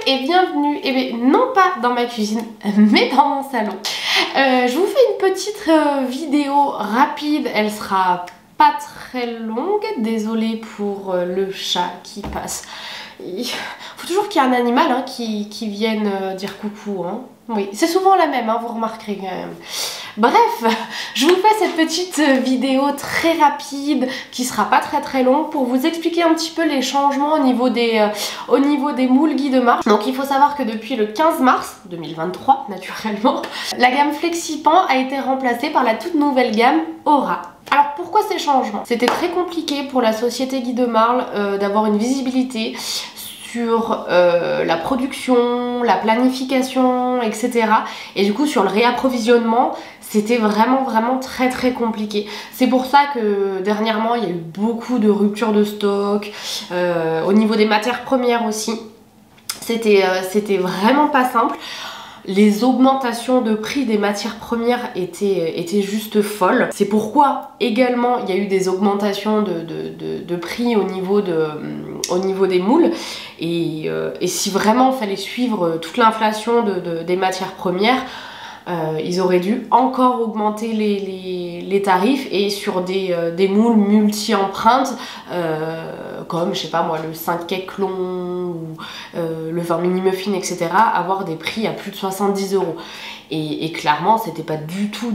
et bienvenue, non pas dans ma cuisine, mais dans mon salon. Je vous fais une petite vidéo rapide, elle sera pas très longue, désolée pour le chat qui passe. Il faut toujours qu'il y ait un animal qui vienne dire coucou. Oui, c'est souvent la même, vous remarquerez quand même. Bref, je vous fais cette petite vidéo très rapide qui sera pas très longue pour vous expliquer un petit peu les changements au niveau des moules Guy de Marle. Donc il faut savoir que depuis le 15 mars 2023, naturellement, la gamme Flexipan a été remplacée par la toute nouvelle gamme Aura. Alors pourquoi ces changements? C'était très compliqué pour la société Guy de Marle d'avoir une visibilité sur la production, la planification, etc. Et du coup sur le réapprovisionnement, c'était vraiment très compliqué. C'est pour ça que dernièrement il y a eu beaucoup de ruptures de stock, au niveau des matières premières aussi. C'était vraiment pas simple. Les augmentations de prix des matières premières étaient juste folles. C'est pourquoi également il y a eu des augmentations de prix au niveau des moules. Et si vraiment il fallait suivre toute l'inflation des matières premières, ils auraient dû encore augmenter les tarifs, et sur des moules multi-empreintes comme je sais pas moi le 5 cake long ou le 20 mini muffin, etc., avoir des prix à plus de 70 €. Et clairement c'était pas du tout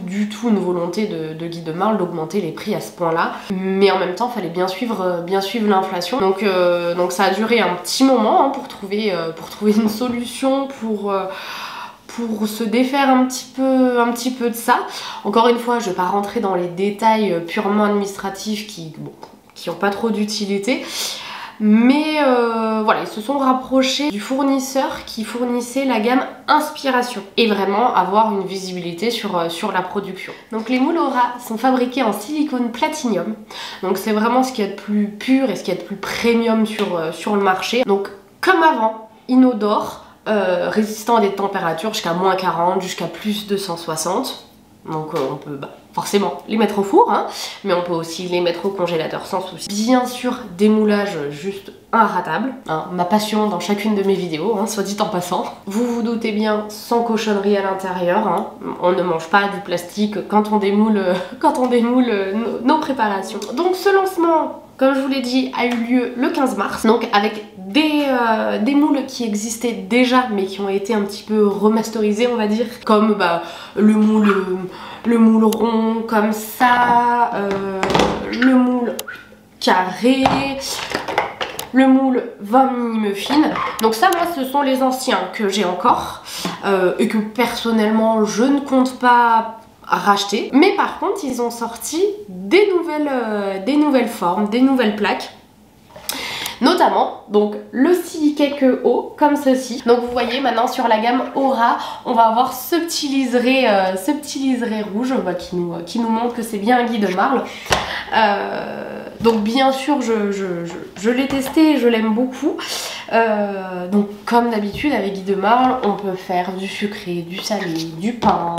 une volonté de Guy de Marle d'augmenter les prix à ce point là, mais en même temps fallait bien suivre l'inflation. Donc ça a duré un petit moment pour trouver une solution pour se défaire un petit peu de ça. Encore une fois, je vais pas rentrer dans les détails purement administratifs qui ont pas trop d'utilité. Mais voilà, ils se sont rapprochés du fournisseur qui fournissait la gamme Inspiration et vraiment avoir une visibilité sur la production. Donc les moules Aura sont fabriqués en silicone platinium. Donc c'est vraiment ce qu'il y a de plus pur et ce qu'il y a de plus premium sur le marché. Donc comme avant, inodore, résistant à des températures jusqu'à -40, jusqu'à plus de 160. Donc on peut forcément les mettre au four, mais on peut aussi les mettre au congélateur sans souci. Bien sûr, démoulage juste inratable, ma passion dans chacune de mes vidéos, soit dit en passant. Vous vous doutez bien, sans cochonnerie à l'intérieur, on ne mange pas du plastique quand on démoule, nos préparations. Donc ce lancement, comme je vous l'ai dit, a eu lieu le 15 mars, donc avec des moules qui existaient déjà mais qui ont été un petit peu remasterisés, on va dire, comme le moule rond comme ça, le moule carré, le moule 20 mini muffin. Donc ça, moi, ce sont les anciens que j'ai encore et que personnellement je ne compte pas racheter. Mais par contre, ils ont sorti des nouvelles formes, des nouvelles plaques. Notamment donc le Silly Cake haut comme ceci. Donc vous voyez maintenant sur la gamme Aura, on va avoir ce petit liseré rouge qui nous montre que c'est bien un Guy de Marle. Donc bien sûr je l'ai testé et je l'aime beaucoup. Donc comme d'habitude avec Guy de Marle, on peut faire du sucré, du salé, du pain,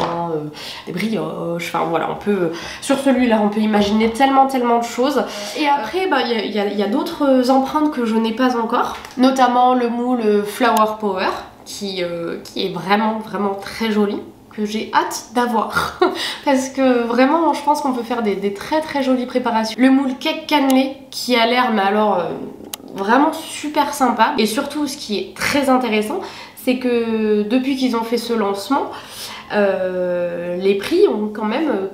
des brioches, enfin voilà, on peut, sur celui-là on peut imaginer tellement de choses. Et après il y a d'autres empreintes que je n'ai pas encore, notamment le moule Flower Power qui est vraiment très joli, que j'ai hâte d'avoir parce que vraiment je pense qu'on peut faire des très jolies préparations. Le moule cake cannelé qui a l'air, mais alors vraiment super sympa. Et surtout ce qui est très intéressant, c'est que depuis qu'ils ont fait ce lancement, les prix ont quand même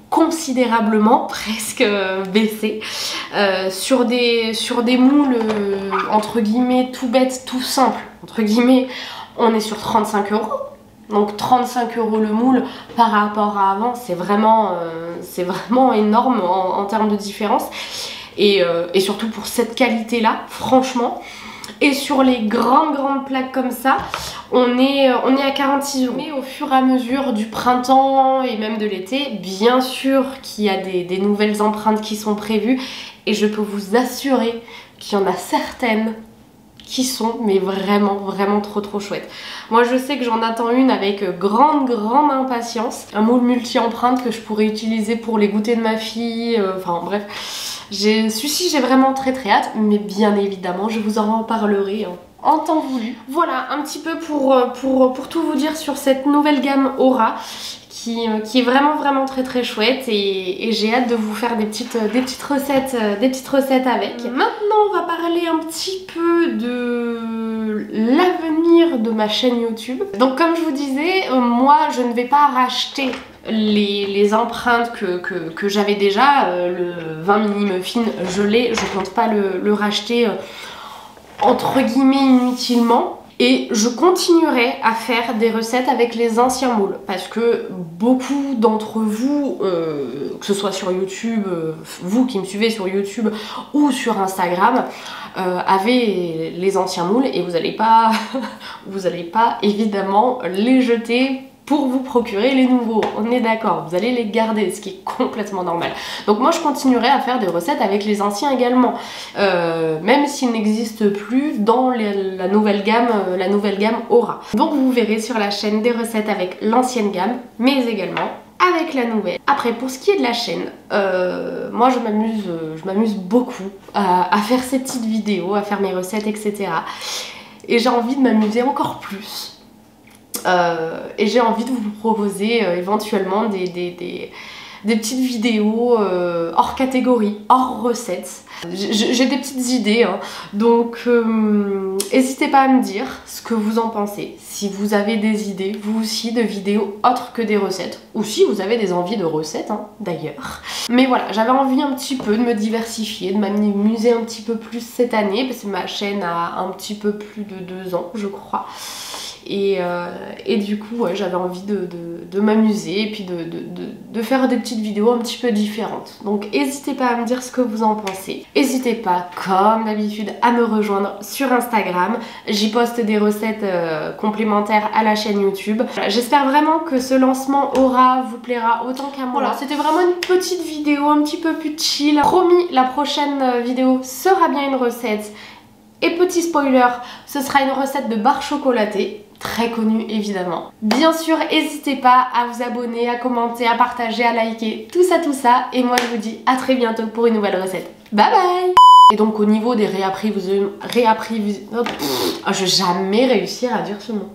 considérablement presque baissé. Sur des moules entre guillemets tout bêtes, tout simples, entre guillemets, on est sur 35 €. Donc 35 € le moule par rapport à avant, c'est vraiment énorme en termes de différence. Et surtout pour cette qualité là, franchement. Et sur les grandes plaques comme ça, on est à 46 €. Mais au fur et à mesure du printemps et même de l'été, bien sûr qu'il y a des nouvelles empreintes qui sont prévues, et je peux vous assurer qu'il y en a certaines qui sont mais vraiment trop chouettes. Moi je sais que j'en attends une avec grande impatience, un moule multi-empreinte que je pourrais utiliser pour les goûters de ma fille, enfin bref. Celui-ci j'ai vraiment très hâte, mais bien évidemment je vous en reparlerai en temps voulu. Voilà un petit peu pour tout vous dire sur cette nouvelle gamme Aura qui est vraiment très chouette et j'ai hâte de vous faire des petites recettes avec. Maintenant on va parler un petit peu de l'avenir de ma chaîne YouTube. Donc comme je vous disais, moi je ne vais pas racheter les empreintes que j'avais déjà. Le 20 mini muffin je l'ai, je compte pas le racheter entre guillemets inutilement. Et je continuerai à faire des recettes avec les anciens moules parce que beaucoup d'entre vous, que ce soit sur YouTube, vous qui me suivez sur YouTube ou sur Instagram, avez les anciens moules et vous allez pas évidemment les jeter pour vous procurer les nouveaux, on est d'accord, vous allez les garder, ce qui est complètement normal. Donc moi je continuerai à faire des recettes avec les anciens également, même s'ils n'existent plus dans la nouvelle gamme Aura. Donc vous verrez sur la chaîne des recettes avec l'ancienne gamme, mais également avec la nouvelle. Après pour ce qui est de la chaîne, moi je m'amuse beaucoup à faire ces petites vidéos, à faire mes recettes, etc. Et j'ai envie de m'amuser encore plus. Et j'ai envie de vous proposer éventuellement des petites vidéos hors catégorie, hors recettes. J'ai des petites idées, hein. Donc n'hésitez pas à me dire ce que vous en pensez. Si vous avez des idées, vous aussi, de vidéos autres que des recettes. Ou si vous avez des envies de recettes, hein, d'ailleurs. Mais voilà, j'avais envie un petit peu de me diversifier, de m'amuser un petit peu plus cette année. Parce que ma chaîne a un petit peu plus de 2 ans, je crois. Et du coup ouais, j'avais envie de m'amuser et puis de faire des petites vidéos un petit peu différentes. Donc n'hésitez pas à me dire ce que vous en pensez. N'hésitez pas comme d'habitude à me rejoindre sur Instagram. J'y poste des recettes complémentaires à la chaîne YouTube. Voilà, j'espère vraiment que ce lancement Aura vous plaira autant qu'à moi. Voilà, c'était vraiment une petite vidéo un petit peu plus chill. Promis, la prochaine vidéo sera bien une recette. Et petit spoiler, ce sera une recette de barre chocolatée, très connue évidemment. Bien sûr, n'hésitez pas à vous abonner, à commenter, à partager, à liker, tout ça. Et moi je vous dis à très bientôt pour une nouvelle recette. Bye bye. Et donc au niveau des je vais jamais réussir à dire ce mot.